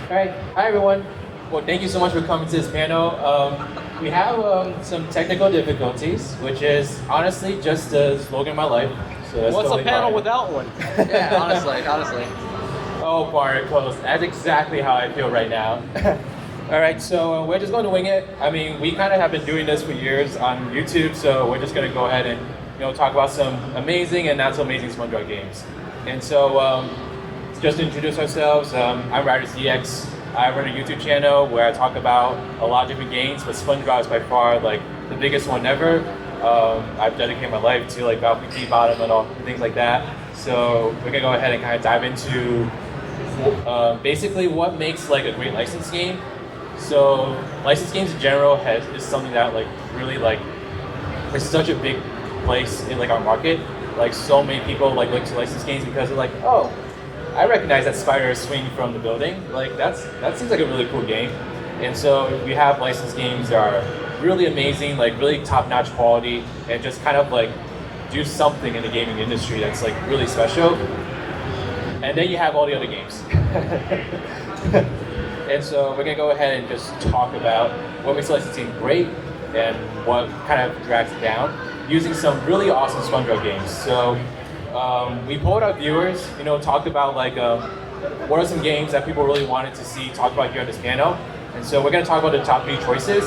All right. Hi, everyone. Well, thank you so much for coming to this panel. We have some technical difficulties, which is honestly just the slogan of my life. So that's What's totally a panel fine. without one? Yeah, honestly. Oh, Barnacles. That's exactly how I feel right now. All right, so we're just going to wing it. I mean, we kind of have been doing this for years on YouTube, so we're just going to go ahead and talk about some amazing and not so amazing SpongeBob games. And so, just to introduce ourselves, I'm RiderZX. I run a YouTube channel where I talk about a lot of different games, but SpongeBob is by far like the biggest one ever. I've dedicated my life to like Bikini Bottom and all things like that. So we're gonna go ahead and kind of dive into basically what makes like a great licensed game. So licensed games in general is something that like really like is such a big place in like our market. Like so many people like look to licensed games because they're like, oh, I recognize that spider is swinging from the building. Like that seems like a really cool game. And so we have licensed games that are really amazing, like really top-notch quality, and just kind of like do something in the gaming industry that's like really special. And then you have all the other games. And so we're gonna go ahead and just talk about what makes licensing great and what kind of drags it down using some really awesome SpongeBob games. So we polled our viewers, talked about like what are some games that people really wanted to see talked about here on this panel. And so we're gonna talk about the top 3 choices.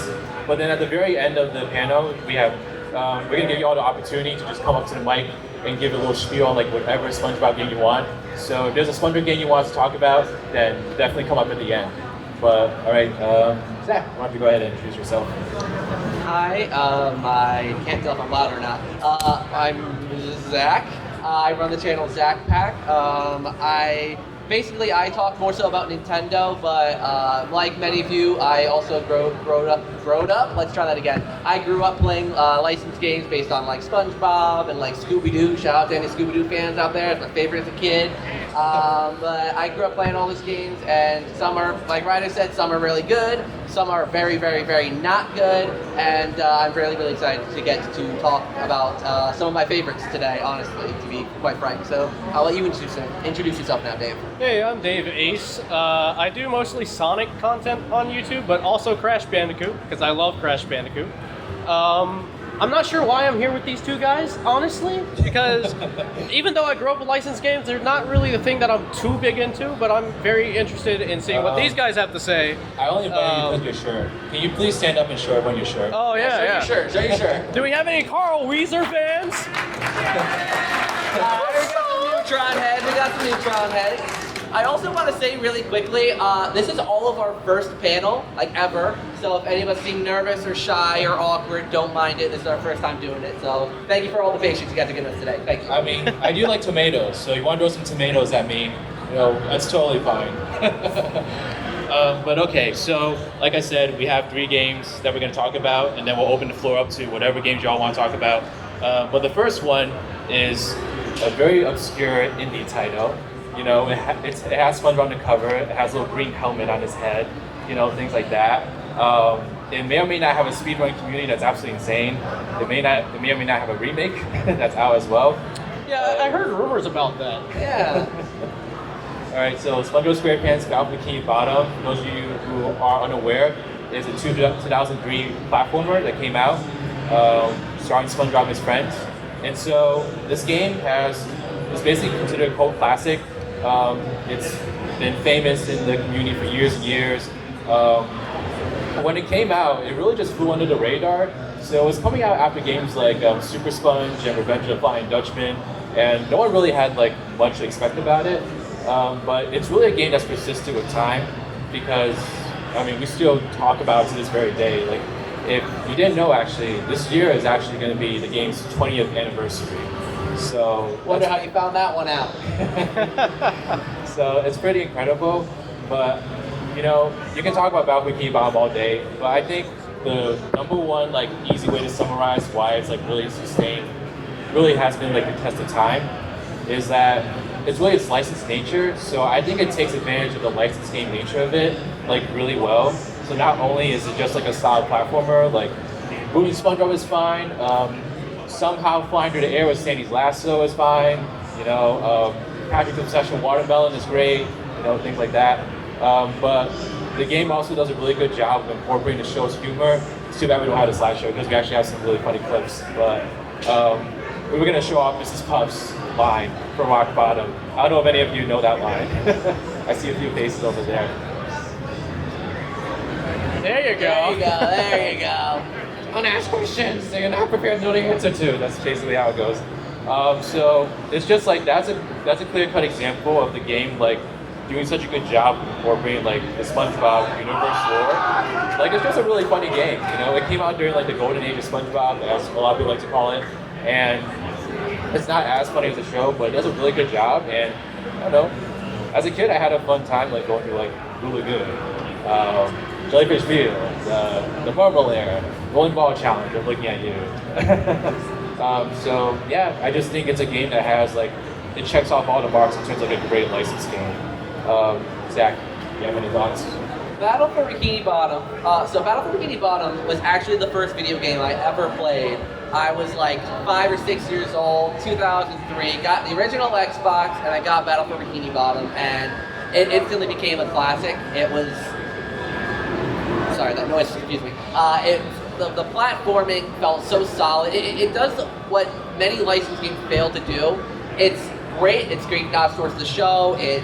But then at the very end of the panel, we're gonna give you all the opportunity to just come up to the mic and give a little spiel on like whatever SpongeBob game you want. So if there's a SpongeBob game you want us to talk about, then definitely come up at the end. But all right, Zach, why don't you go ahead and introduce yourself? Hi, I can't tell if I'm loud or not. I'm Zach. I run the channel ZakPak. I talk more so about Nintendo, but like many of you, I also growed up. Let's try that again. I grew up playing licensed games based on like SpongeBob and like Scooby-Doo. Shout out to any Scooby-Doo fans out there. It's my favorite as a kid. But I grew up playing all these games, and some are, like Ryder said, some are really good. Some are very, very, very not good. And I'm really, really excited to get to talk about some of my favorites today, honestly, to be quite frank. So I'll let you introduce yourself now, Dave. Hey, I'm Dave Ace. I do mostly Sonic content on YouTube, but also Crash Bandicoot, because I love Crash Bandicoot. I'm not sure why I'm here with these two guys, honestly, because even though I grew up with licensed games, they're not really the thing that I'm too big into, but I'm very interested in seeing what these guys have to say. I only invited you because your shirt. Can you please stand up and show everyone your shirt? Oh, yeah. Show your shirt. Do we have any Carl Weezer fans? We got some Neutron heads. I also want to say really quickly, this is all of our first panel, like ever. So if any of us seem nervous or shy or awkward, don't mind it. This is our first time doing it. So thank you for all the patience you got to give us today. Thank you. I mean, I do like tomatoes, so you want to throw some tomatoes at me, that's totally fine. But okay, so like I said, we have 3 games that we're going to talk about, and then we'll open the floor up to whatever games y'all want to talk about. But the first one is a very obscure indie title. It has SpongeBob on the cover. It has a little green helmet on his head. Things like that. It may or may not have a speedrunning community that's absolutely insane. It may or may not have a remake that's out as well. Yeah, I heard rumors about that. Yeah. All right, so SpongeBob SquarePants Battle Bikini Bottom, for those of you who are unaware, is a 2003 platformer that came out, starring SpongeBob and his friends. And so this game is basically considered a cult classic. It's been famous in the community for years and years. When it came out, it really just flew under the radar. So it was coming out after games like Super Sponge and Revenge of the Flying Dutchman, and no one really had like much to expect about it. But it's really a game that's persisted with time because, we still talk about it to this very day. Like, if you didn't know, actually, this year is actually going to be the game's 20th anniversary. So Wonder how you found that one out. So it's pretty incredible, but you can talk about Battle Bikini Bottom all day, but I think the number one like easy way to summarize why it's like really sustained, really has been like the test of time, is that it's really its licensed nature. So I think it takes advantage of the licensed game nature of it like really well. So not only is it just like a solid platformer, like moving SpongeBob is fine. Somehow flying through the air with Sandy's lasso is fine. Patrick's Obsession Watermelon is great. Things like that. But the game also does a really good job of incorporating the show's humor. It's too bad we don't have a slideshow because we actually have some really funny clips. But we were going to show off Mrs. Puff's line from Rock Bottom. I don't know if any of you know that line. I see a few faces over there. There you go. There you go. There you go. Don't ask questions that you're not prepared to know the answer to. That's basically how it goes. So it's just like that's a clear-cut example of the game like doing such a good job of incorporating like the SpongeBob universe lore. Like it's just a really funny game. You know, it came out during like the golden age of SpongeBob, as a lot of people like to call it, and it's not as funny as the show, but it does a really good job. And I don't know, as a kid, I had a fun time like going through like Blue Lagoon, Jellyfish Field, the Marble Air, Rolling Ball Challenge. I'm looking at you. So yeah, I just think it's a game that has like it checks off all the marks in terms of like a great license game. Zach, you have any thoughts? Battle for Bikini Bottom. So Battle for Bikini Bottom was actually the first video game I ever played. I was like 5 or 6 years old, 2003. Got the original Xbox, and I got Battle for Bikini Bottom, and it instantly became a classic. It was sorry, that noise confused me. The platforming felt so solid. It does what many licensed games fail to do. It's great. It's great source of the show. It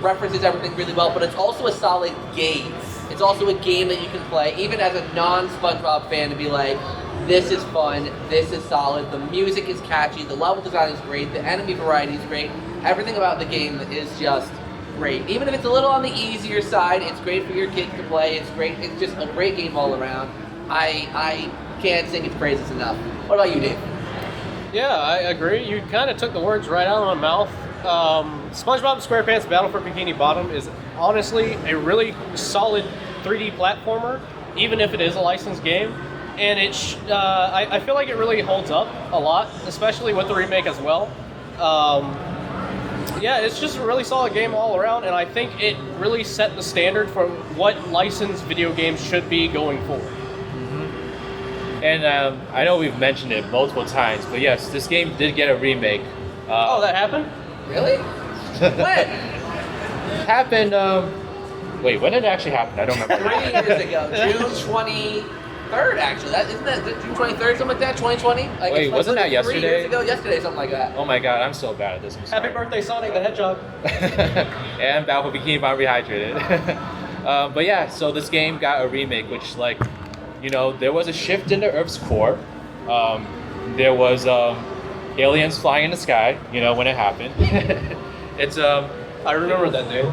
references everything really well, but it's also a solid game. It's also a game that you can play, even as a non-SpongeBob fan, to be like, this is fun, this is solid, the music is catchy, the level design is great, the enemy variety is great, everything about the game is just great. Even if it's a little on the easier side, it's great for your kids to play, it's great, it's just a great game all around. I can't sing its praises enough. What about you, Dave? Yeah, I agree. You kind of took the words right out of my mouth. SpongeBob SquarePants Battle for Bikini Bottom is honestly a really solid 3D platformer, even if it is a licensed game. And I feel like it really holds up a lot, especially with the remake as well. Yeah, it's just a really solid game all around, and I think it really set the standard for what licensed video games should be going forward. And I know we've mentioned it multiple times, but yes, this game did get a remake. Oh, that happened? Really? When? Happened, wait, when did it actually happen? I don't remember. 3 years ago, June 23rd, actually. Isn't that June 23rd, something like that? 2020? Like, Wait, wasn't that yesterday? 3 years ago, yesterday, something like that. Oh my god, I'm so bad at this. Happy birthday, Sonic the Hedgehog. And Battle for Bikini Bottom Rehydrated. But yeah, so this game got a remake, which like, you know, there was a shift in the Earth's core. There was aliens flying in the sky, you know, when it happened. It's I remember that day.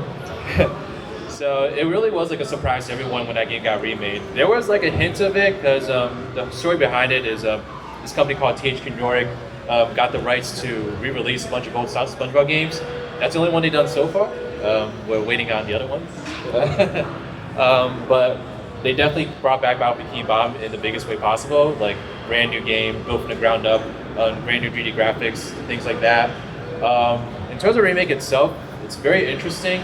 So it really was like a surprise to everyone when that game got remade. There was like a hint of it because the story behind it is this company called THQ Nordic got the rights to re-release a bunch of old SpongeBob games. That's the only one they've done so far. We're waiting on the other ones. But they definitely brought back Battle for Bikini Bottom in the biggest way possible, like brand new game, built from the ground up, brand new 3D graphics, things like that. In terms of remake itself, it's very interesting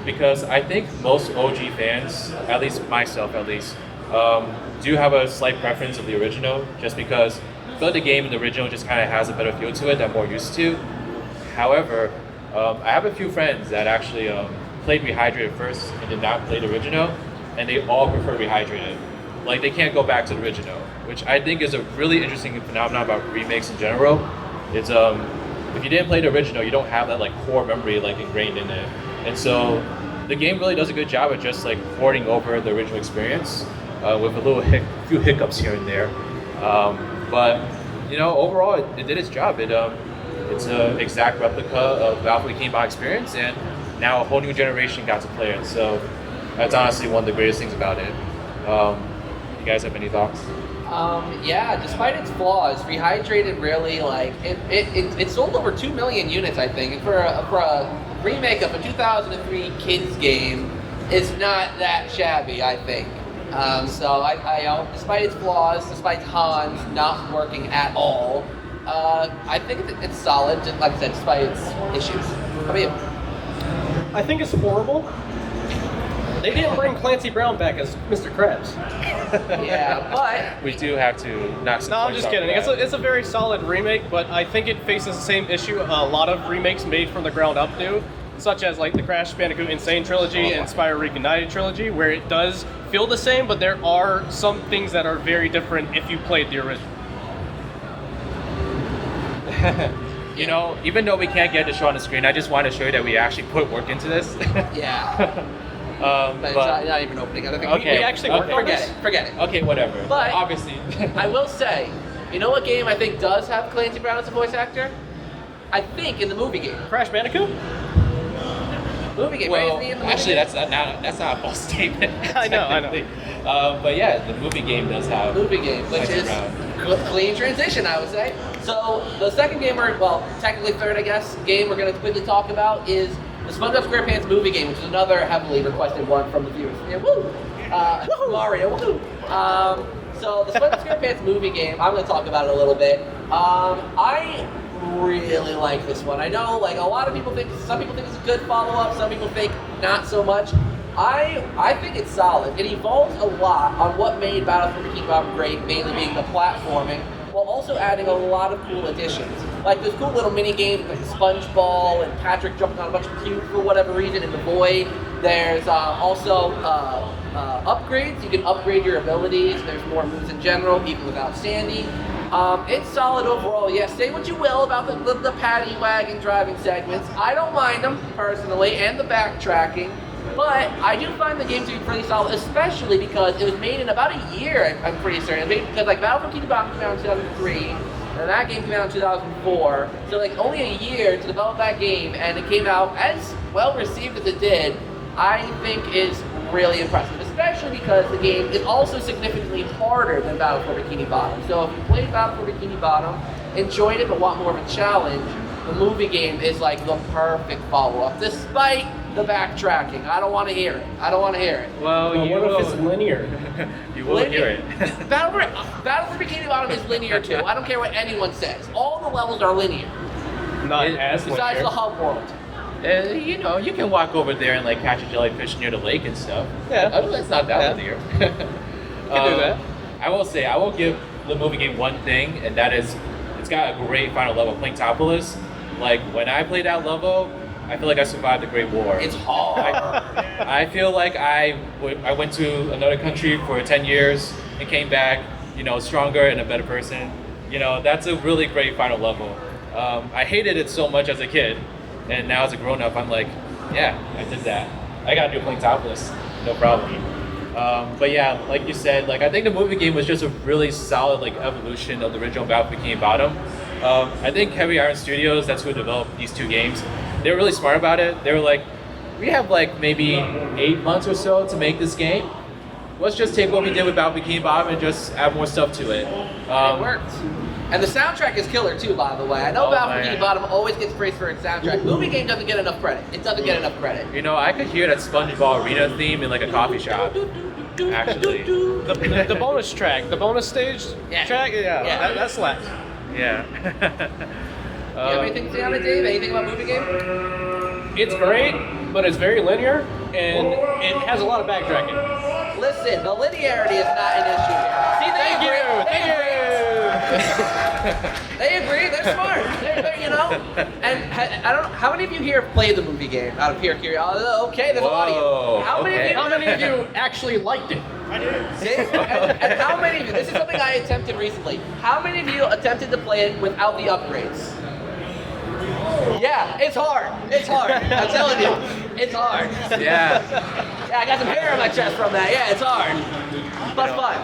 because I think most OG fans, at least myself at least, do have a slight preference of the original, just because I feel like the game in the original just kind of has a better feel to it that I'm more used to. However, I have a few friends that actually played Rehydrated first and did not play the original, and they all prefer Rehydrated. Like, they can't go back to the original, which I think is a really interesting phenomenon about remakes in general. It's if you didn't play the original, you don't have that like core memory like ingrained in it, and so the game really does a good job of just like porting over the original experience with a few hiccups here and there. But you know, overall, it did its job. It's an exact replica of Battle for Bikini Bottom experience, and now a whole new generation got to play it. So that's honestly one of the greatest things about it. You guys have any thoughts? Yeah, despite its flaws, Rehydrated really like it sold over 2 million units, I think, and for a remake of a 2003 kids game, is not that shabby, I think. So I despite its flaws, despite Hans not working at all, I think it's solid. Like I said, despite its issues. How about you? I think it's horrible. They didn't bring Clancy Brown back as Mr. Krabs. Yeah, but We do have to knock. No, I'm just kidding. It's a very solid remake, but I think it faces the same issue a lot of remakes made from the ground up do, such as like the Crash Bandicoot Insane trilogy and Spyro Reignited trilogy, where it does feel the same, but there are some things that are very different if you played the original. You know, even though we can't get the show on the screen, I just want to show you that we actually put work into this. Yeah. But it's not even opening. I don't think Okay. We actually worked on this? Forget it. Okay, whatever. But obviously, I will say, you know what game I think does have Clancy Brown as a voice actor? I think in the movie game. Crash Bandicoot? Movie game, well, right? Isn't he in the movie actually, game? that's not a false statement. I know. technically. But yeah, the movie game does have Movie game, which Clancy is Brown. clean transition, I would say. So the second game, well, technically third, I guess, game we're going to quickly talk about is the SpongeBob SquarePants movie game, which is another heavily requested one from the viewers. Yeah, woo! Mario, woo! So the SpongeBob SquarePants movie game, I'm going to talk about it a little bit. I really like this one. I know, like, a lot of people think, some people think it's a good follow-up, some people think not so much. I think it's solid. It evolves a lot on what made Battle for Bikini Bottom great, mainly being the platforming, while also adding a lot of cool additions. Like there's cool little mini games like the Sponge Ball and Patrick jumping on a bunch of cube for whatever reason in the void. There's also upgrades. You can upgrade your abilities. There's more moves in general, even without Sandy. It's solid overall. Yes, say what you will about the paddy wagon driving segments. I don't mind them personally, and the backtracking. But I do find the game to be pretty solid, especially because it was made in about a year, I'm pretty certain. Because like Battle for Bikini Bottom came out in 2003, and that game came out in 2004. So like only a year to develop that game, and it came out as well received as it did, I think is really impressive. Especially because the game is also significantly harder than Battle for Bikini Bottom. So if you played Battle for Bikini Bottom, enjoyed it but want more of a challenge, the movie game is like the perfect follow-up, despite the backtracking. I don't want to hear it. Well, you what will. if it's linear? You will hear it. Battle for Bikini Bottom is linear too. I don't care what anyone says. All the levels are linear, Not It- as besides linear. the hub world. You know, you can walk over there and like catch a jellyfish near the lake and stuff. Yeah. It's not that linear. Can do that. I will say, I will give the movie game one thing, and that is, it's got a great final level, Planktopolis. Like when I played that level, I feel like I survived the Great War. It's hard. I feel like I went to another country for 10 years and came back, you know, stronger and a better person. You know, that's a really great final level. I hated it so much as a kid, and now as a grown-up, I'm like, yeah, I did that. I got to do Planktopolis, no problem. But yeah, like you said, like I think the movie game was just a really solid like evolution of the original Battle for Bikini Bottom. I think Heavy Iron Studios, that's who developed these two games, they were really smart about it. They were like, we have like maybe 8 months or so to make this game. Let's just take what we did with Battle for Bikini Bottom and just add more stuff to it. It worked. And the soundtrack is killer too, by the way. I know Battle for Bikini Bottom always gets praised for its soundtrack. Movie game doesn't get enough credit. It doesn't get enough credit. You know, I could hear that SpongeBob arena theme in like a coffee shop. Actually. The bonus track, the bonus stage track, Yeah. that slaps. Yeah. You have anything to say on it, Dave? Anything about movie game? It's great, but it's very linear, and it has a lot of backtracking. Listen, the linearity is not an issue here. See, Thank you. They agree. They're smart. You know. And I don't know how many of you here have played the movie game. Out of pure curiosity. Okay, there's a lot of Whoa, you. How many of you? Actually liked it? See? And how many of you? This is something I attempted recently. How many of you attempted to play it without the upgrades? Yeah, it's hard. It's hard. I'm telling you, it's hard. Yeah. Yeah, I got some hair on my chest from that. Yeah, it's hard, but fun.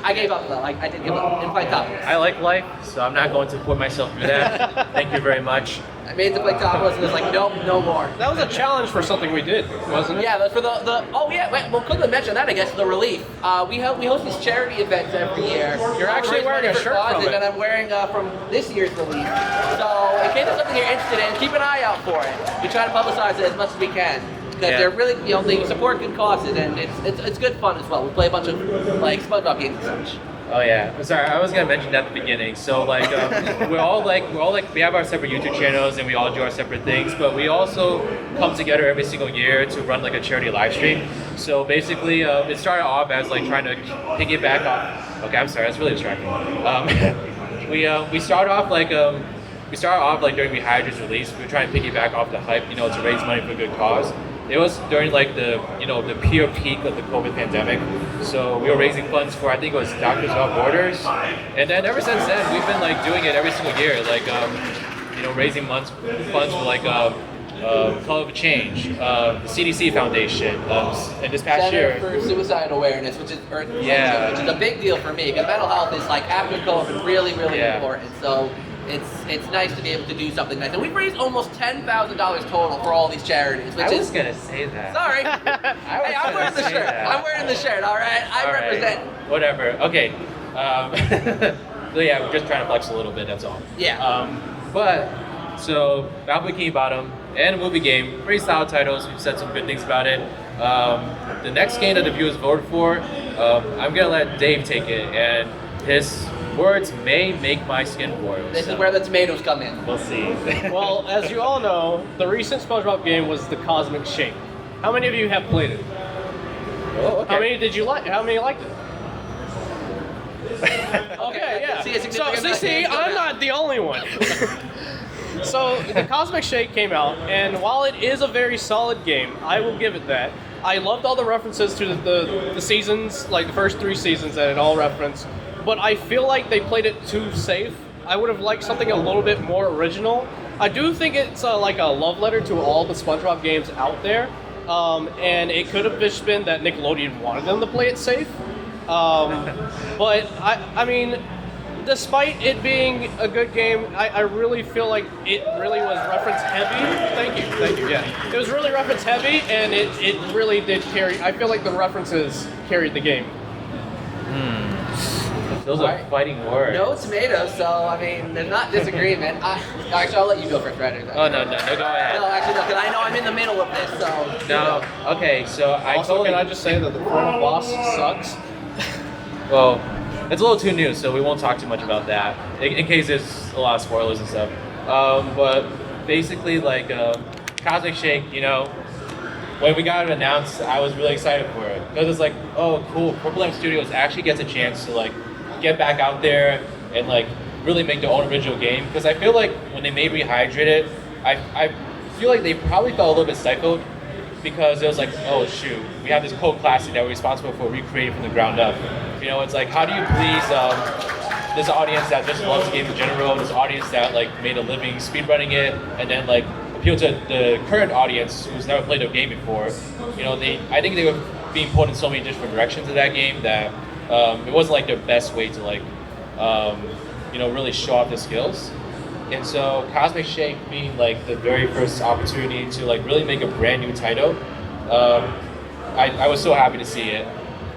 I gave up though. I did give up in Planktopolis. I like life, so I'm not going to put myself through that. Thank you very much. I made it to Planktopolis and it was like, nope, no more. That was a challenge for something we did, wasn't it? Yeah, but for the oh yeah, wait, well, quickly mention that I guess the relief. We host these charity events every year. You're actually Raise wearing money a for shirt from causes, it. and I'm wearing from this year's relief. So in case there's something you're interested in, keep an eye out for it. We try to publicize it as much as we can. Because they're really, you know, they support good causes, and it's good fun as well. We play a bunch of like SpongeBob games and such. Oh yeah, sorry, I was gonna mention that at the beginning. So like, we have our separate YouTube channels and we all do our separate things, but we also come together every single year to run like a charity live stream. So basically, it started off as like trying to piggyback off. Okay, I'm sorry, that's really distracting. We start off like we we started off like during Rehydra's release. We were trying to piggyback off the hype, you know, to raise money for a good cause. It was during like the, you know, the pure peak of the COVID pandemic. So we were raising funds for, I think it was Doctors Without Borders. And then ever since then, we've been like doing it every single year, like, you know, raising funds for like Color of Change, the CDC Foundation, and this past Center year. for Suicide Awareness, which is Yeah. which is a big deal for me because mental health is like after COVID really Yeah. important. So it's nice to be able to do something nice. And we've raised almost $10,000 total for all these charities, which I was is gonna say that. sorry. I was Hey, I'm gonna wearing the say shirt. that. I'm wearing the shirt. All right, I All right. represent. Whatever. Okay. So yeah, we're just trying to flex a little bit. That's all. Yeah. But so Battle Bikini Bottom and a movie game, pretty solid titles. We've said some good things about it. The next game that the viewers voted for, I'm gonna let Dave take it, and his words may make my skin boil. This so is where the tomatoes come in. we'll see. Well, as you all know, the recent SpongeBob game was the Cosmic Shake. How many of you have played it? Oh, okay. How many did you like? How many liked it? Okay, yeah. See a So, significant see, amount. I'm not the only one. So the Cosmic Shake came out, and while it is a very solid game, I will give it that. I loved all the references to the seasons, like the first 3 seasons that it all referenced, but I feel like they played it too safe. I would have liked something a little bit more original. I do think it's like a love letter to all the SpongeBob games out there, and it could have just been that Nickelodeon wanted them to play it safe. But I mean, despite it being a good game, I really feel like it really was reference heavy. Thank you, yeah. It was really reference heavy, and it really did carry, I feel like the references carried the game. Those are fighting words. No tomatoes, so I mean, there's not disagreement. Actually, I'll let you go first, Frederick. Oh no, go ahead. No, actually, no, because I know I'm in the middle of this, so. No. Okay, so I Also, totally. can I just say that the Chrono Boss sucks? Well, it's a little too new, so we won't talk too much about that, in case there's a lot of spoilers and stuff. But basically, like, Cosmic Shake, you know, when we got it announced, I was really excited for it. Because it's like, oh, cool, Purple M Studios actually gets a chance to, like, get back out there and, like, really make their own original game. Because I feel like when they made Rehydrated, I feel like they probably felt a little bit stifled. Because it was like, oh shoot, we have this cult classic that we're responsible for recreating from the ground up. You know, it's like, how do you please this audience that just loves the game in general, this audience that like made a living speedrunning it, and then like appeal to the current audience who's never played a game before. You know, I think they were being pulled in so many different directions of that game that it wasn't like their best way to like, you know, really show off their skills. And so Cosmic Shake being like the very first opportunity to like really make a brand new title, I was so happy to see it.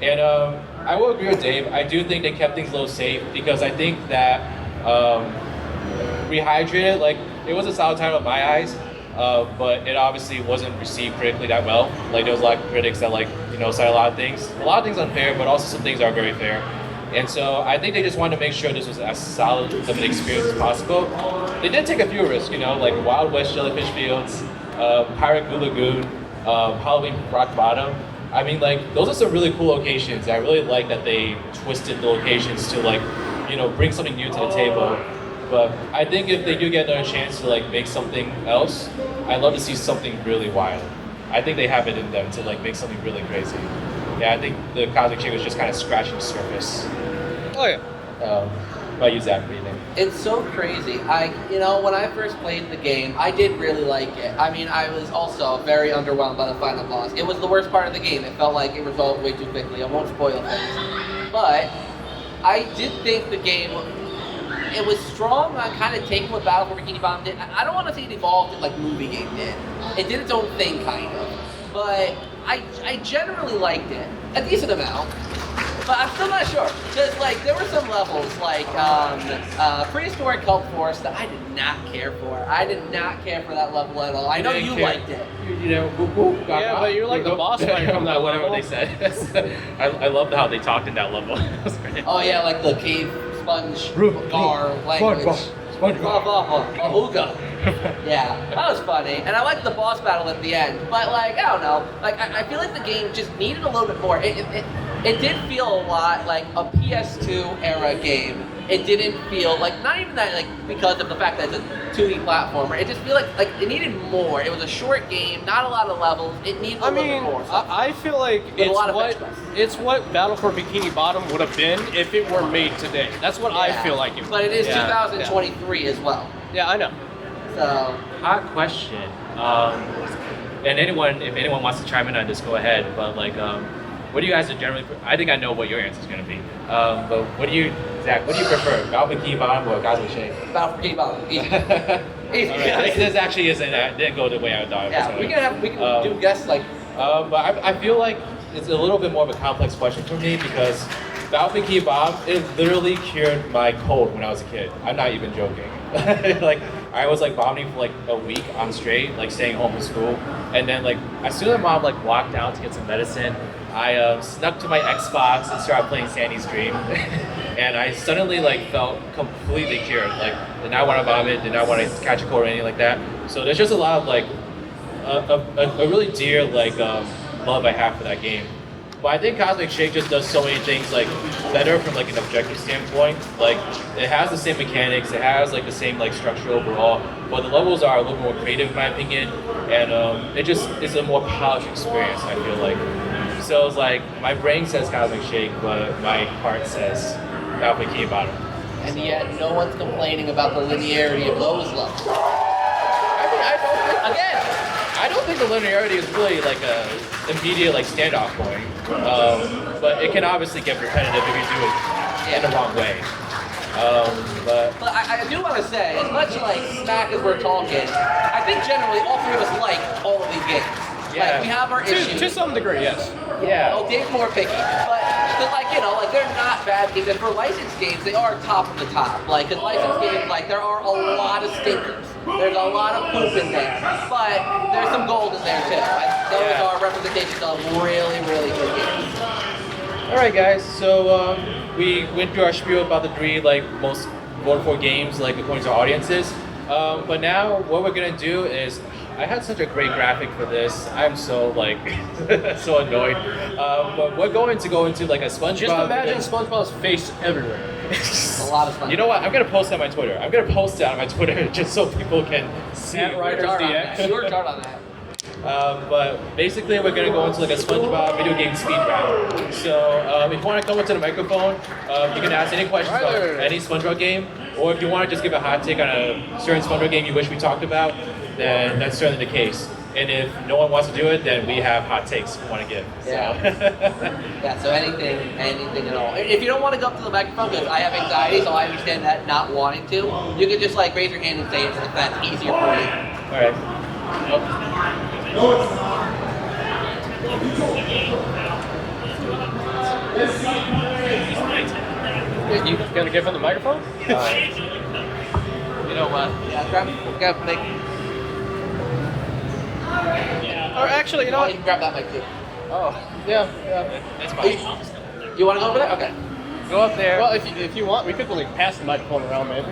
And I will agree with Dave. I do think they kept things a little safe because I think that Rehydrated, like, it was a solid title in my eyes, but it obviously wasn't received critically that well. Like, there was a lot of critics that, like, you know, said a lot of things unfair, but also some things are very fair. And so I think they just wanted to make sure this was as solid of an experience as possible. They did take a few risks, you know, like Wild West Jellyfish Fields, Pirate Goo Lagoon, Halloween Rock Bottom. I mean, like, those are some really cool locations. I really like that they twisted the locations to, like, you know, bring something new to the table. But I think if they do get another chance to, like, make something else, I'd love to see something really wild. I think they have it in them to, like, make something really crazy. Yeah, I think the Cosmic Shake was just kind of scratching the surface. Oh yeah. About you, Zach, what do you think? It's so crazy. You know, when I first played the game, I did really like it. I mean, I was also very underwhelmed by the final boss. It was the worst part of the game. It felt like it resolved way too quickly. I won't spoil things. But I did think the game, it was strong on kind of taking what Battle for Bikini Bottom did. I don't want to say it evolved like movie game did. It did its own thing, kind of. But I generally liked it. A decent amount. But I'm still not sure. Because, like, there were some levels, like Prehistoric Cult Force, that I did not care for. I did not care for that level at all. I know you liked it. You know, whoop, whoop, gah, Yeah, gah. but you're like the boss fight from that Whatever level. they said. I loved how they talked in that level. It was great. Oh, yeah, like the cave sponge gar language. Ooga. Yeah, that was funny. And I liked the boss battle at the end. But, like, I don't know. Like, I feel like the game just needed a little bit more. It did feel a lot like a PS2 era game it didn't feel like, not even that, like, because of the fact that it's a 2D platformer, it just feel like it needed more. It was a short game, not a lot of levels, it needed a little bit more. I feel like it's what Battle for Bikini Bottom would have been if it were made today. That's what I feel like it would. But it is 2023 as well. Yeah, I know. So, Hot question. And if anyone wants to chime in on this, go ahead. But like, what do you guys generally? I think I know what your answer is going to be. But Zach? What do you prefer, Battle for Bikini Bottom or Cosmic Shake? Battle for Bikini Bottom. Easy. Right. This actually isn't. Didn't go the way I thought. Yeah, we can do guests like. But I feel like it's a little bit more of a complex question for me because Battle for Bikini Bottom, it literally cured my cold when I was a kid. I'm not even joking. Like I was like vomiting for like a week on straight, like staying home from school, and then like as soon as mom like walked down to get some medicine, I snuck to my Xbox and started playing Sandy's Dream, and I suddenly like felt completely cured. Like did not want to vomit, did not want to catch a cold or anything like that. So there's just a lot of like a really dear like love I have for that game. But I think Cosmic Shake just does so many things like better from like an objective standpoint. Like it has the same mechanics, it has like the same like structure overall, but the levels are a little more creative in my opinion, and it just is a more polished experience. I feel like. So it's like my brain says Cosmic Shake, but my heart says Battle for Bikini Bottom. And yet, no one's complaining about the linearity of those levels. I don't think the linearity is really like a immediate like standoff point, but it can obviously get repetitive if you do it in the wrong way. But I do want to say, as much like smack as we're talking, I think generally all three of us like all of these games. Yeah. Like we have our issues. To some degree, yes. yeah, Oh, Dave's more picky, but like like they're not bad games. And for licensed games, they are top of the top. Like, cause licensed games, like there are a lot of stinkers. There's a lot of poop in there, but there's some gold in there too. Like, those are representations of really, really good games. All right, guys. So we went through our spiel about the three like most voted for games, like according to our audiences. But now what we're gonna do is, I had such a great graphic for this. I'm so like so annoyed. But we're going to go into like a SpongeBob. Just imagine SpongeBob's face everywhere. A lot of fun. You know what? I'm gonna post it on my Twitter. I'm gonna post it on my Twitter just so people can see. At Writers DX. You worked hard on that. But basically, we're gonna go into like a SpongeBob video game speed round. So if you want to come up to the microphone, you can ask any questions about any SpongeBob game, or if you want to just give a hot take on a certain SpongeBob game you wish we talked about, then that's certainly the case. And if no one wants to do it, then we have hot takes we want to give. Yeah. Yeah, so anything at all. If you don't want to go up to the microphone, because I have anxiety, so I understand that not wanting to, you can just like raise your hand and say it if that's easier for you. All right. You gonna give him the microphone? You know what? Yeah, grab Nick. Or actually, you know Oh, what? you can grab that mic too. Oh, yeah. That's fine. You want to go over there? Okay. Go up there. Well, if you want, we could like pass the microphone around, maybe.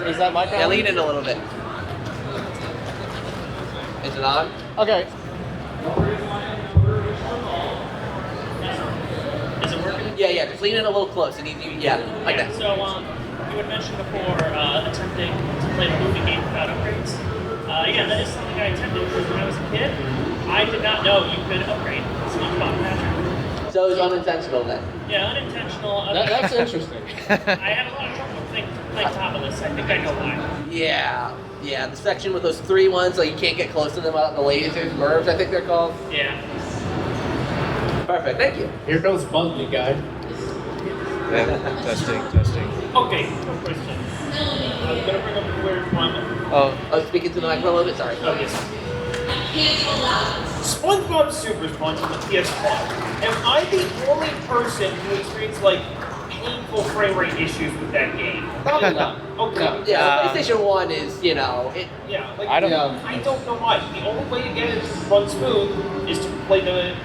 Is that mic on? Yeah, lean in a little bit. Is it on? Okay. Is it working? Yeah, just lean in a little close. And like that. So, you had mentioned before attempting to play the movie game without upgrades. Yeah, that is something I attempted because when I was a kid, I did not know you could upgrade SpongeBob Patrick. So it was unintentional then. Yeah, unintentional. That's interesting. I had a lot of trouble playing top of this. I think I know why. Yeah, the section with those 3 ones, so you can't get close to them without the lasers, MERVs, I think they're called. Yeah. Perfect, thank you. Here goes Bugsy guy. Testing. Okay, no question. I'm gonna bring up a weird one. Oh, speaking to the microphone a little bit, sorry. Oh, yes. SpongeBob Super Sponge on the PS Plus. Am I the only person who experienced like painful frame rate issues with that game? Probably not. Okay. No. Yeah, PlayStation 1 is, it. Yeah, like I don't- I don't know why. The only way to get it to run smooth is to play the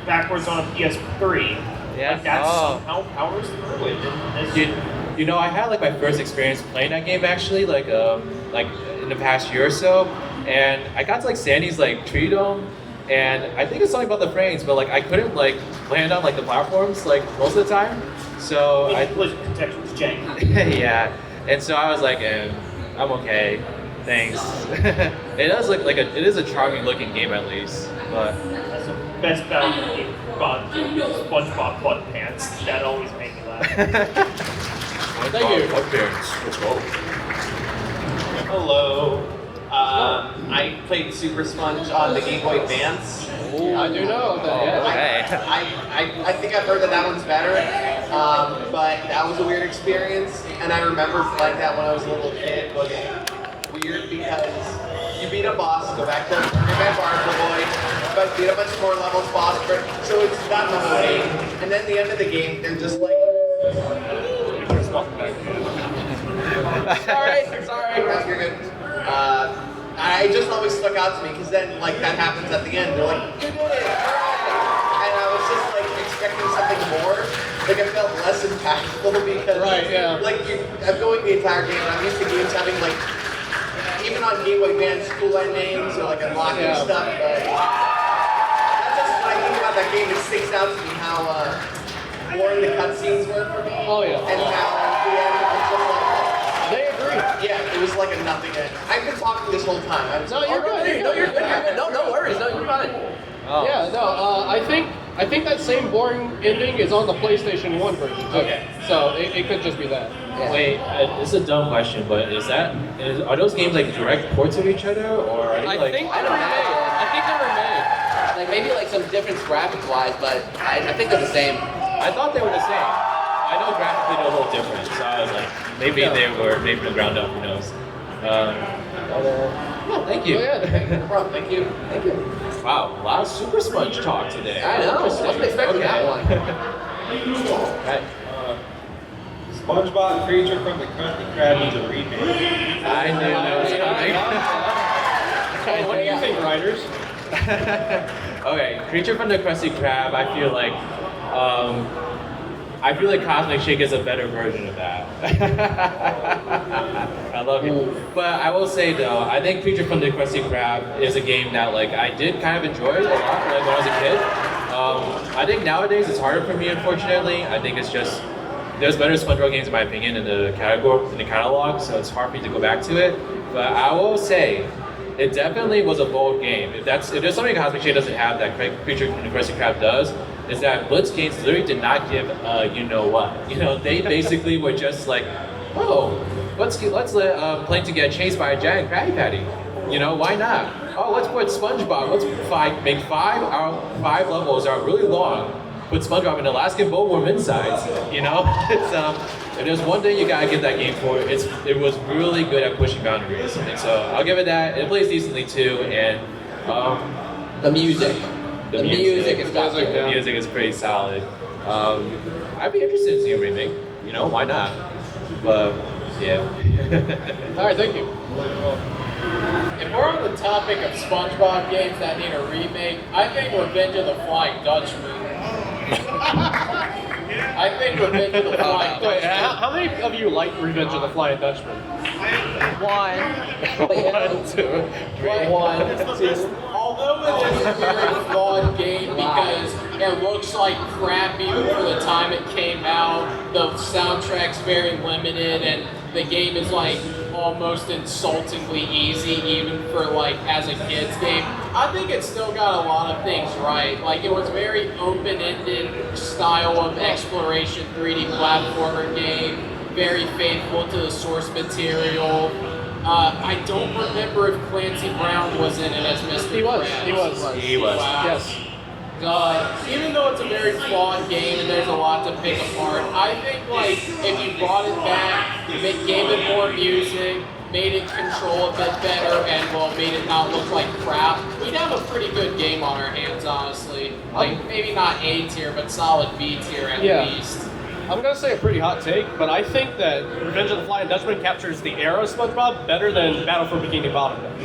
backwards on a PS3. Yeah. Like that Oh. somehow powers through it. And this- You know, I had like my first experience playing that game actually, like in the past year or so, and I got to like Sandy's like tree dome, and I think it's something about the frames, but like I couldn't like land on like the platforms like most of the time. So I collision protection was janky. yeah, and so I was like, I'm okay, thanks. It does look like it is a charming looking game at least, but That's the best battle game bought SpongeBob butt pants. That always made me laugh. Thank you. Let's go. Hello. I played Super Sponge on the Game Boy Advance. I do know that. Yeah. I think I've heard that one's better, but that was a weird experience. And I remember playing that when I was a little kid. Was weird because you beat a boss, go back to Revenge Boy, but beat a bunch more levels, boss. So it's not the whole game. And then the end of the game, they're just like. Sorry. You're good. I just always stuck out to me because then like that happens at the end. They're like, you did it, and I was just like expecting something more. Like I felt less impactful because like I'm going the entire game and I'm used to games having like even on Game Boy Advance cool endings or like unlocking stuff. But that's just when I think about that game, it sticks out to me how boring the cutscenes were for me. Oh yeah. And how at the end it was just like. They agree. Yeah, it was like a nothing. I've been talking this whole time. No, you're good. No, you're good. No worries. No, you're fine. Oh. Yeah, no, I think that same boring ending is on the PlayStation 1 version too. Okay. So it could just be that. Yeah. Wait, it's a dumb question, but are those games like direct ports of each other, or are they I like? think they're remade. Like maybe like some difference graphic wise, but I think they're the same. I thought they were the same. I know graphically they're a little different, so I was like, maybe they were made from the ground up. Who knows? Yeah, thank you. Oh, yeah. No problem. Thank you. Thank you. Wow, a lot of Super Sponge talk today. I know. Interesting. Wasn't expecting that one. Right. SpongeBob Creature from the Krusty Krab needs a remake. I knew that was coming. What do you think, writers? Okay, Creature from the Krusty Krab. I feel like Cosmic Shake is a better version of that. I love it. But I will say though, I think Creature from the Krusty Krab is a game that like I did kind of enjoy a lot like when I was a kid. I think nowadays it's harder for me, unfortunately. I think it's just there's better SpongeBob games in my opinion in the catalog, so it's hard for me to go back to it. But I will say, it definitely was a bold game. If there's something Cosmic Shade doesn't have that Creature from the Krusty Krab does, is that Blitz Games literally did not give you know what. You know, they basically were just like, oh, let's plan to get chased by a giant Krabby Patty. You know, why not? Oh, let's put SpongeBob. Let's make five levels are really long. Put SpongeBob in Alaskan Bowworm insides. You know, if there's one thing you gotta give that game for, it was really good at pushing boundaries. And so I'll give it that. It plays decently too, and The music. The The music is got the to. music is pretty solid. I'd be interested in seeing a remake. You know, why not? But yeah. All right, thank you. If we're on the topic of SpongeBob games that need a remake, I think Revenge of the Flying Dutchman. I think Revenge of the Flying Wait, Dutchman. how many of you like Revenge of the Flying Dutchman? One. But yeah. 1, 2, 3. One, two. Although it is a very flawed game because it looks like crap even for the time it came out, the soundtrack's very limited, and the game is like almost insultingly easy even for like as a kid's game. I think it's still got a lot of things right. Like it was very open-ended style of exploration 3D platformer game, very faithful to the source material. I don't remember if Clancy Brown was in it as Mr. He was. Krabs. He was. Wow. Yes. Even though it's a very flawed game and there's a lot to pick apart, I think like if you brought it back, gave it more music, made it control a bit better, and well, made it not look like crap, we'd have a pretty good game on our hands, honestly. Like maybe not A tier, but solid B tier at least. I'm gonna say a pretty hot take, but I think that Revenge of the Flying Dutchman captures the era of SpongeBob better than Battle for Bikini Bottom does.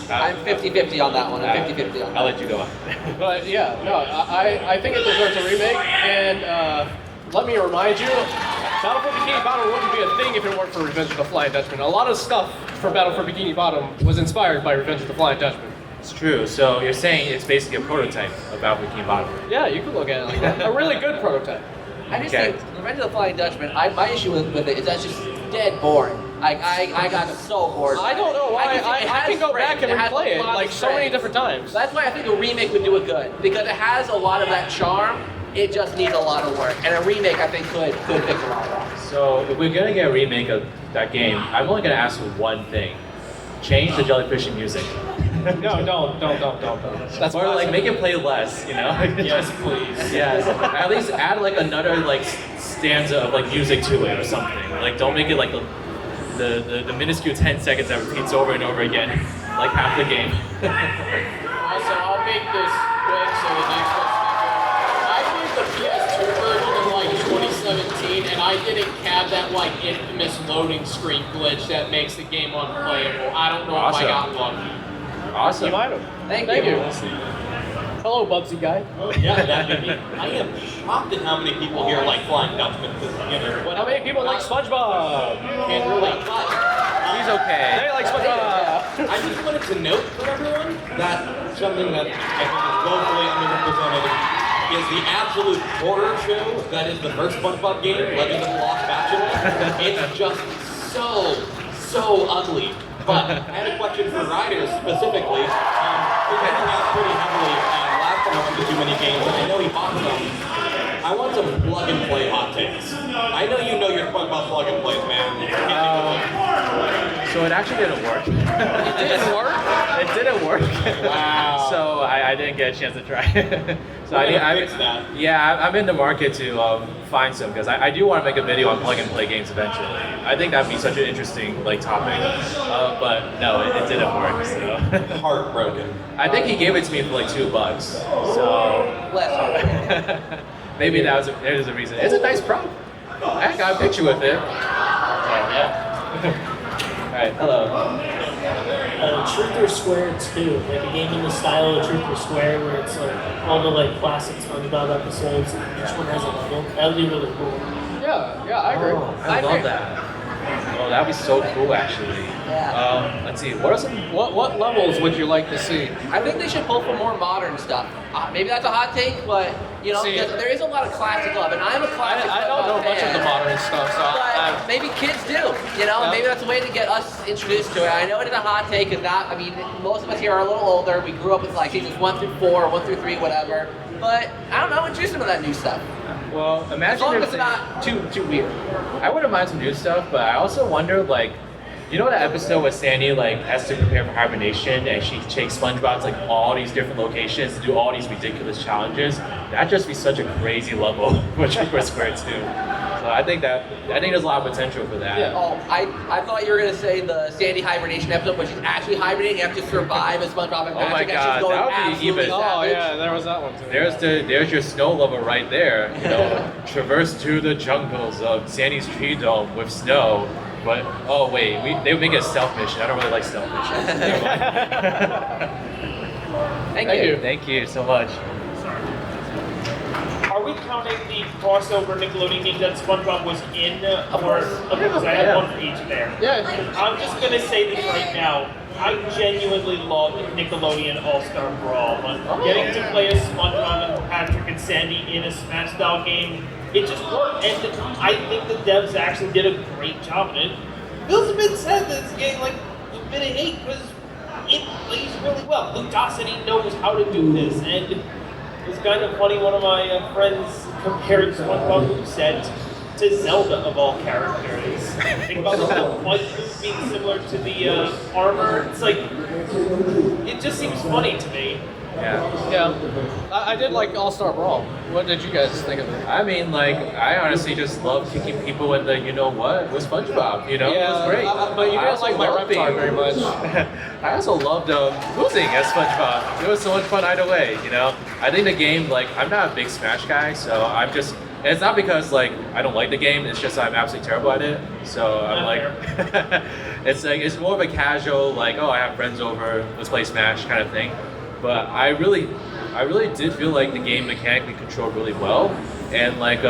I'm 50-50 on that one. I'm 50-50 on that. I'll let you go on. But yeah, no, I think it deserves a remake, and let me remind you, Battle for Bikini Bottom wouldn't be a thing if it weren't for Revenge of the Flying Dutchman. A lot of stuff for Battle for Bikini Bottom was inspired by Revenge of the Flying Dutchman. It's true. So you're saying it's basically a prototype about Bikini Bottom. Yeah, you could look at it like that. A really good prototype. I just Okay. think Revenge of the Flying Dutchman. My issue with it is that's just dead boring. I got so bored. I don't know why. I can go back and has replay a it lot of like so many strengths. different times. That's why I think a remake would do it good because it has a lot of that charm. It just needs a lot of work, and a remake I think could fix a lot of that. So if we're gonna get a remake of that game, I'm only gonna ask for one thing: change the jellyfishing music. No, don't. That's Or like make it play less, you know? Yes, please. Yes. At least add like another like stanza of like music to it or something. Like don't make it like the minuscule 10 seconds that repeats over and over again, like half the game. Also, I'll make this quick so the next one's I played the PS2 version in like 2017, and I didn't have that like infamous loading screen glitch that makes the game unplayable. I don't know Awesome. if I got lucky. Awesome. You might have. Thank you. you. Hello, Bubsy guy. Oh, yeah, that'd be me. I am shocked at how many people here like Flying Dutchman because, you know, How many people like SpongeBob? Can't really. He's okay. They like SpongeBob. I just wanted to note for everyone that something that I think is woefully underrepresented is the absolute horror show that is the first SpongeBob game, Legend of the Lost Bachelor. It's just so ugly. But I had a question for Ryder specifically. We came out pretty heavily last time I went to TooManyGames, and I know he bought some. I want some plug and play hot takes. I know you know your SpongeBob plug and plays, man. You can't think of So it actually didn't work. It didn't work. It didn't work. Wow. So I didn't get a chance to try it. So We're gonna I fix that. Yeah, I'm in the market to find some because I do want to make a video on plug and play games eventually. I think that'd be such an interesting like topic. But no, it didn't work. So Heartbroken. I think he gave it to me for like $2. So Less hard. maybe there's a reason. It's a nice prop. I got a picture with it. So yeah. All right, hello. Truth or Square 2, like a game in the style of Truth or Square, where it's like all the like classic SpongeBob episodes. Each one has a level. That would be really cool. Yeah, I agree. I love that. Oh, that'd be so cool, actually. Yeah. Let's see. What are some? What levels would you like to see? I think they should pull for more modern stuff. Maybe that's a hot take, but you know, See, because there is a lot of classic love, and I'm a classic. I don't know SpongeBob much of the fan. modern stuff, so But maybe kids do, you know, and Yeah. maybe that's a way to get us introduced to it. I know it is a hot take, because I mean, most of us here are a little older. We grew up with like seasons 1 through 4, 1 through 3, whatever. But I don't know, introduce them to that new stuff. Well, As imagine long if as it's not too weird. I wouldn't mind some new stuff, but I also wonder, like, you know that episode where Sandy like has to prepare for hibernation and she takes SpongeBob to like all these different locations to do all these ridiculous challenges? That'd just be such a crazy level for Truth Square 2. So I think there's a lot of potential for that. Yeah. Oh, I thought you were gonna say the Sandy hibernation episode where she's actually hibernating and have to survive as SpongeBob and Oh my Patrick, and God, she's going that would be absolutely even- Oh savage. yeah, there was that one too. There's your snow level right there. You know, traverse through the jungles of Sandy's tree dome with snow. But oh wait, they would make it a stealth mission. I don't really like stealth missions. Never mind. Thank you. Thank you so much. Are we counting the crossover Nickelodeon game that SpongeBob was in? Of course. Okay, because I Yeah. have one for each there. Yeah. I'm just gonna say this right now. I genuinely love Nickelodeon All-Star Brawl. But getting to play as SpongeBob and Patrick and Sandy in a Smash style game, it just worked. And I think the devs actually did a great job in it. Bill's been said that it's getting like a bit of hate because it plays really well. Luke Dawson, he knows how to do this. And it's kind of funny, one of my friends compared SpongeBob Moveset to Zelda of all characters. Think about the fight move being similar to the armor. It's like, it just seems funny to me. Yeah. Yeah. I did like All-Star Brawl. What did you guys think of it? I mean, like, I honestly just love kicking people in the, you know what, with SpongeBob, you know? It was great. But you I didn't also like my loved repertoire very much. I also loved losing as SpongeBob. It was so much fun either way, you know? I think the game, like, I'm not a big Smash guy, so I'm just, and it's not because, like, I don't like the game, it's just I'm absolutely terrible at it. So I'm like, it's like, it's more of a casual, like, oh, I have friends over, let's play Smash kind of thing. But I really did feel like the game mechanically controlled really well, and like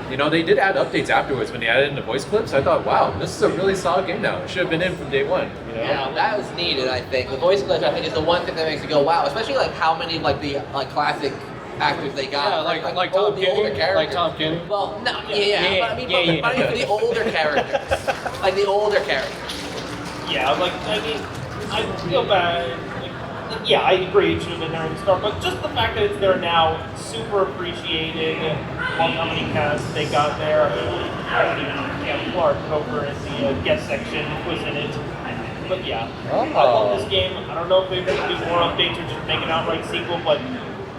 you know, they did add updates afterwards when they added in the voice clips. I thought, wow, this is a really solid game now. It should have been in from day one. You know? Yeah, that was needed. I think the voice glitch, I think, is the one thing that makes you go wow. Especially like how many like the classic actors they got. Yeah, like the Tom older Kenny. characters. Like Tom Kenny. Well, no, yeah. But I mean, but I mean for the older characters, like the older characters. Yeah, like, I mean, I feel bad. Like, yeah, I agree it should have been there at the start, but just the fact that it's there now, super appreciated. Well, how many casts they got there. I mean, Cam Clark over in the guest section was in it. But yeah, I love this game. I don't know if they're going to do more updates or just make an outright sequel, but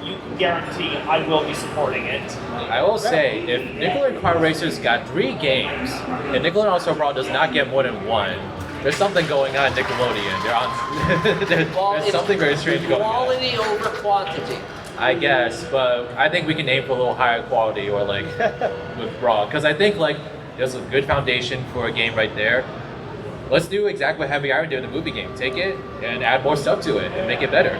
you can guarantee I will be supporting it. I will say, if Nickelodeon Car Racers got 3 games, and Nickelodeon All-Star Brawl does not get more than 1, there's something going on at Nickelodeon. They're on. There's something very strange going on. Quality over quantity. I guess, but I think we can aim for a little higher quality or like with Brawl. Because I think like there's a good foundation for a game right there. Let's do exactly what Heavy Iron did in the movie game. Take it and add more stuff to it and make it better.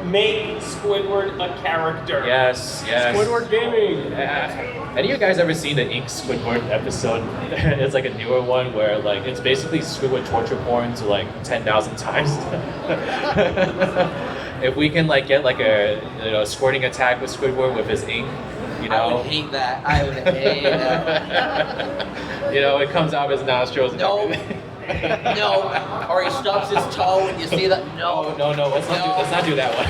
Make Squidward a character. Yes, yes. Squidward Gaming. Any of you guys ever seen the Ink Squidward episode? It's like a newer one where like it's basically Squidward torture porn to like 10,000 times. If we can like get like a squirting attack with Squidward with his ink, you know. I would hate that. I would hate that. You know, it comes out of his nostrils. And No. everything. No. Or he stubs his toe and you see that. No. Oh, no. Let's not do that one.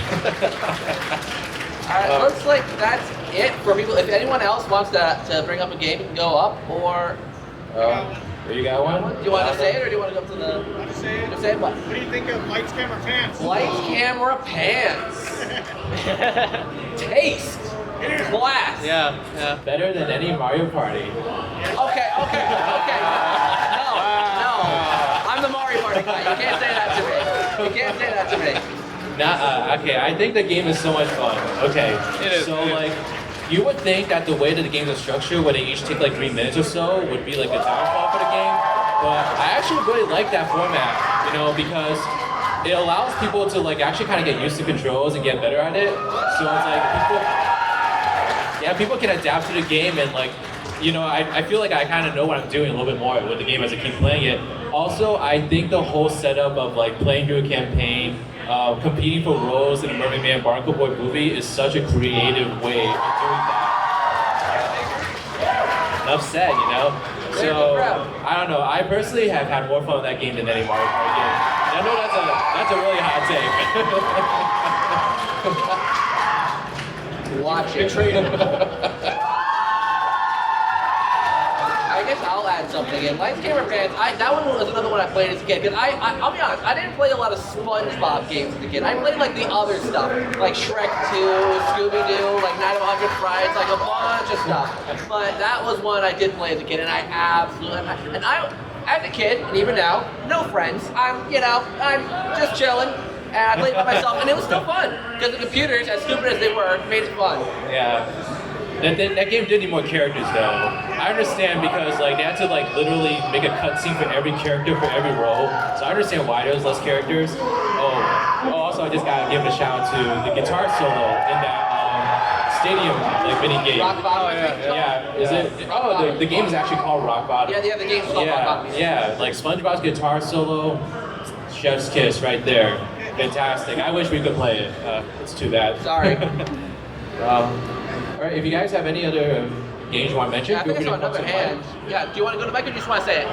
Alright, looks like that's it for people. If anyone else wants to bring up a game, you can go up or. You got one? Do you want to say it or do you want to go to the. Want to say it? Say it, what? What do you think of lights, camera, pants? Lights, camera, pants. Taste. Class. Yeah. Better than any Mario Party. Okay. No. I'm the Mario Party guy. You can't say that to me. Okay, I think the game is so much fun. Okay. It is. So like you would think that the way that the games are structured, where they each take like 3 minutes or so, would be like a downfall for the game. But I actually really like that format, you know, because it allows people to like actually kind of get used to controls and get better at it. So it's like people can adapt to the game and like, you know, I feel like I kind of know what I'm doing a little bit more with the game as I keep playing it. Also, I think the whole setup of like playing through a campaign, competing for roles in a Mermaid Man Barnacle Boy movie is such a creative way of doing that. Enough said, you know? So, I don't know. I personally have had more fun with that game than any Mario Party game. And I know that's a really hot take. Watch it. I guess I'll add something in. Lights, camera, pants. That one was another one I played as a kid. Because I'll be honest, I didn't play a lot of SpongeBob games as a kid. I played like the other stuff, like Shrek 2, Scooby-Doo, like Night of 100 Fridays, like a bunch of stuff. But that was one I did play as a kid, and I absolutely. And I, as a kid, and even now, no friends. I'm just chilling. And I played by myself, and it was still fun because the computers, as stupid as they were, made it fun. Yeah. That game did need more characters though. I understand because like they had to like literally make a cutscene for every character for every role. So I understand why there was less characters. Also I just gotta give a shout out to the guitar solo in that stadium like mini game. Rock Bottom. Yeah. Is it? Oh, the game is actually called Rock Bottom. Yeah, the game's called Rock Bottom. Yeah, like SpongeBob's guitar solo, chef's kiss right there. Fantastic. I wish we could play it. It's too bad. Sorry. All right, if you guys have any other games you want to mention, I think I saw another hand. Yeah, do you want to go to Mike or do you just want to say it?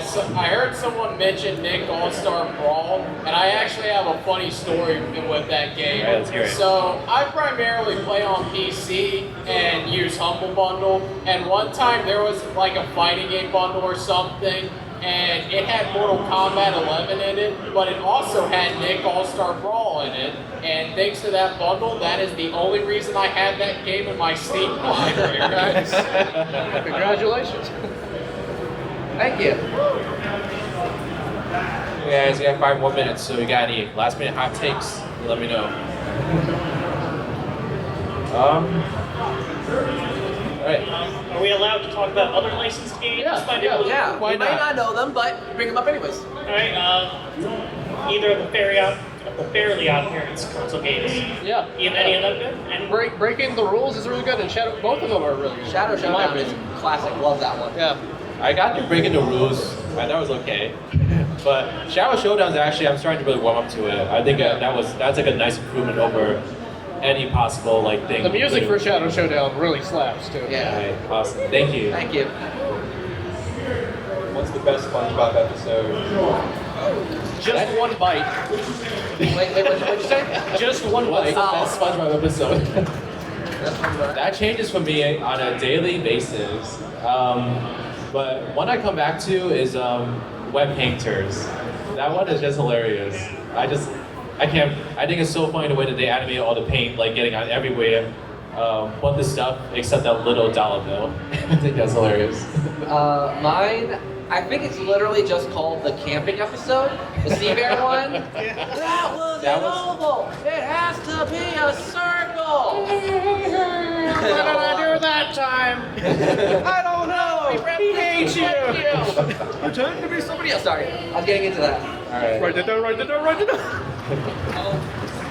So I heard someone mention Nick All-Star Brawl, and I actually have a funny story with that game. All right, let's hear it. So I primarily play on PC and use Humble Bundle, and one time there was like a fighting game bundle or something, and it had Mortal Kombat 11 in it, but it also had Nick All-Star Brawl in it. And thanks to that bundle, that is the only reason I had that game in my Steam library. Congratulations. Thank you. You guys got 5 more minutes, so you got any last minute hot takes? Let me know. All right. Are we allowed to talk about other licensed games? Yeah. Why You may not? not know them, but bring them up anyways. Alright, either the Fairy Out fairly odd parents console games. Yeah. Any of them good? Any? Breaking the Rules is really good, and both of them are really good. Shadow in my Showdown is opinion. classic. Love that one. Yeah. I got through Breaking the Rules. I thought it was okay. But Shadow Showdown's actually, I'm starting to really warm up to it. I think that's like a nice improvement over any possible like thing. The music for Shadow Showdown really slaps too. Yeah. Right, awesome. Thank you. Thank you. What's the best SpongeBob episode? Just one bite. Wait, what'd you say? Just one bite. Best SpongeBob episode. That changes for me on a daily basis. But one I come back to is Web Painters. That one is just hilarious. I think it's so funny the way that they animated all the paint like getting on everywhere. But the stuff except that little dollar bill. I think that's hilarious. Mine, I think it's literally just called the camping episode, the sea bear one. That was an oval. It has to be a circle. What did I do that time? I don't know. He hates you. Pretend to be somebody else. Sorry, I was getting into that. Alright. Write it down.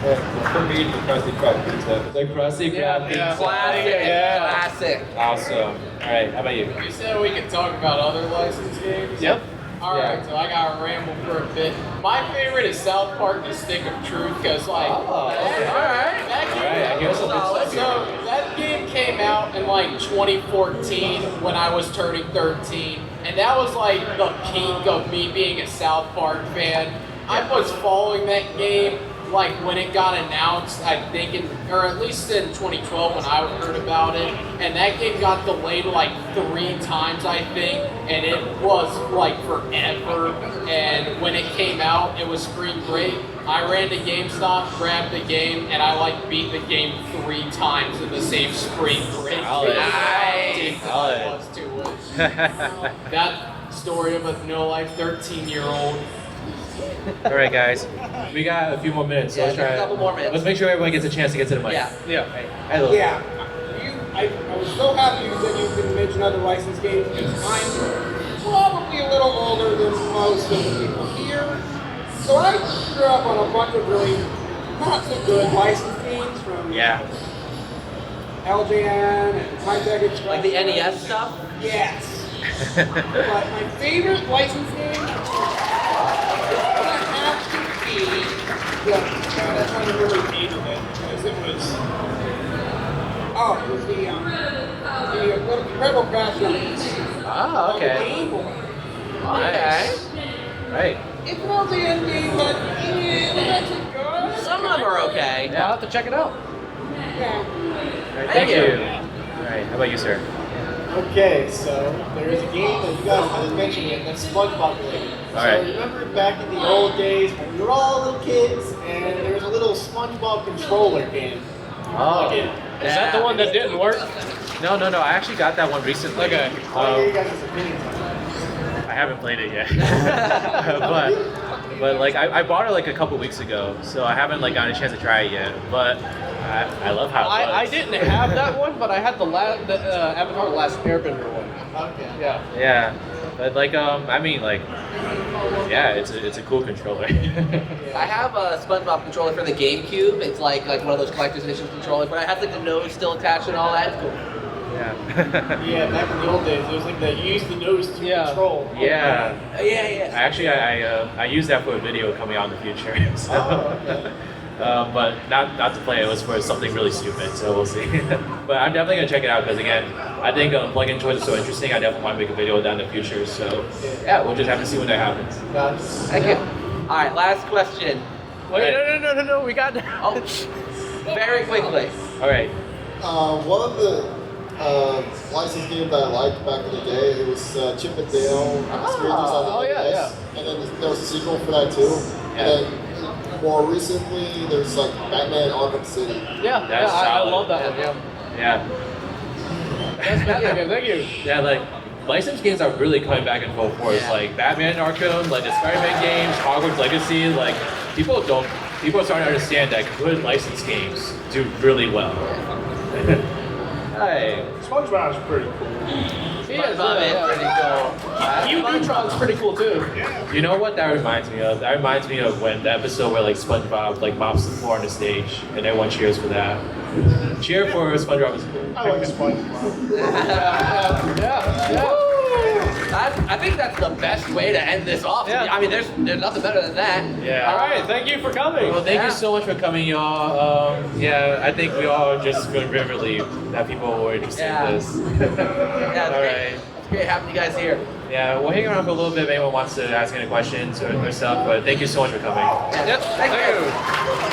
For me, the Krusty Krab pizza. The Krusty Krab pizza. Classic. Awesome. Alright, how about you? You said we could talk about other licensed games? Yep. Alright, Yeah. so I gotta ramble for a bit. My favorite is South Park The Stick of Truth, because like, Alright. I hear some good stuff So here. that game came out in like 2014 when I was turning 13, and that was like the peak of me being a South Park fan. I was following that game like when it got announced, I think, or at least in 2012 when I heard about it, and that game got delayed like 3 times, I think, and it was like forever. And when it came out, it was spring break. I ran to GameStop, grabbed the game, and I like beat the game 3 times in the same spring break. Nice. That was to it. That story of a 13-year-old. All right, guys. We got a few more minutes. So Yeah, let's try a couple more minutes. Let's make sure everyone gets a chance to get to the mic. Yeah. Yeah. Hello. Yeah. I was so happy that you could mention other licensed games because I'm probably a little older than most of the people here. So I grew up on a bunch of really not so good licensed games from LJN and High-Tech Express. Like the NES stuff? Yes. But my favorite licensed game would have to be. I'm trying to remember the name of it because it was. Oh, it was the Incredible Crash Games. Ah, okay. Game Boy. Nice. Right. It's an LJN game, but it was actually good. Some of them are okay. I'll have to check it out. Yeah. All right, thank you. All right. How about you, sir? Okay, so there is a game that you guys haven't mentioned yet that's SpongeBob related. Alright. So remember back in the old days when we were all little kids and there was a little SpongeBob controller game. Oh. Okay. Is that the one that didn't work? No. I actually got that one recently. Okay. I'll hear you guys' opinions on it. I haven't played it yet. but like I bought it like a couple weeks ago, so I haven't like gotten a chance to try it yet. But I love how it I looks. didn't have that one, but I had the Avatar: The Last Airbender one. Okay. Yeah. Yeah, but like I mean like yeah, it's a cool controller. I have a SpongeBob controller for the GameCube. It's like one of those collector's edition controllers, but I have like the nose still attached and all that. It's cool. Yeah. Yeah, back in the old days, it was like they used the nose to control. Yeah. Yeah. Actually, I used that for a video coming out in the future. So. Oh, okay. But not to play. It was for something really stupid. So we'll see. But I'm definitely gonna check it out because again, I think plug-in toys are so interesting. I definitely want to make a video of that in the future. So yeah, we'll just have to see when that happens. Thank you. All right, last question. Wait, no. We got. Oh, very quickly. All right. One of the licensed games that I liked back in the day, it was Chip and Dale Experiences on the NES. And then there was a sequel for that too. And then more recently, there's like Batman Arkham City. Yeah, That's I solid. love that one. Yeah. Yeah. Thank you. Yeah, like licensed games are really coming back and forth. Yeah. Like Batman Arkham, like the Spider-Man games, Hogwarts Legacy. Like people are starting to understand that good licensed games do really well. Hi. SpongeBob's pretty cool. SpongeBob is pretty cool. SpongeBob's pretty cool too. You know what that reminds me of? That reminds me of when the episode where like SpongeBob like mops the floor on the stage and everyone cheers for that. Cheer for SpongeBob is cool. I like SpongeBob. Yeah. I think that's the best way to end this off. Yeah. I mean, there's nothing better than that. Yeah. All right, thank you for coming. Well, thank you so much for coming, y'all. Yeah, I think we all just feel very relieved that people were interested in this. Yeah, it's All great. right. It's great having you guys here. Yeah, we'll hang around for a little bit if anyone wants to ask any questions or stuff, but thank you so much for coming. Yep, thank you.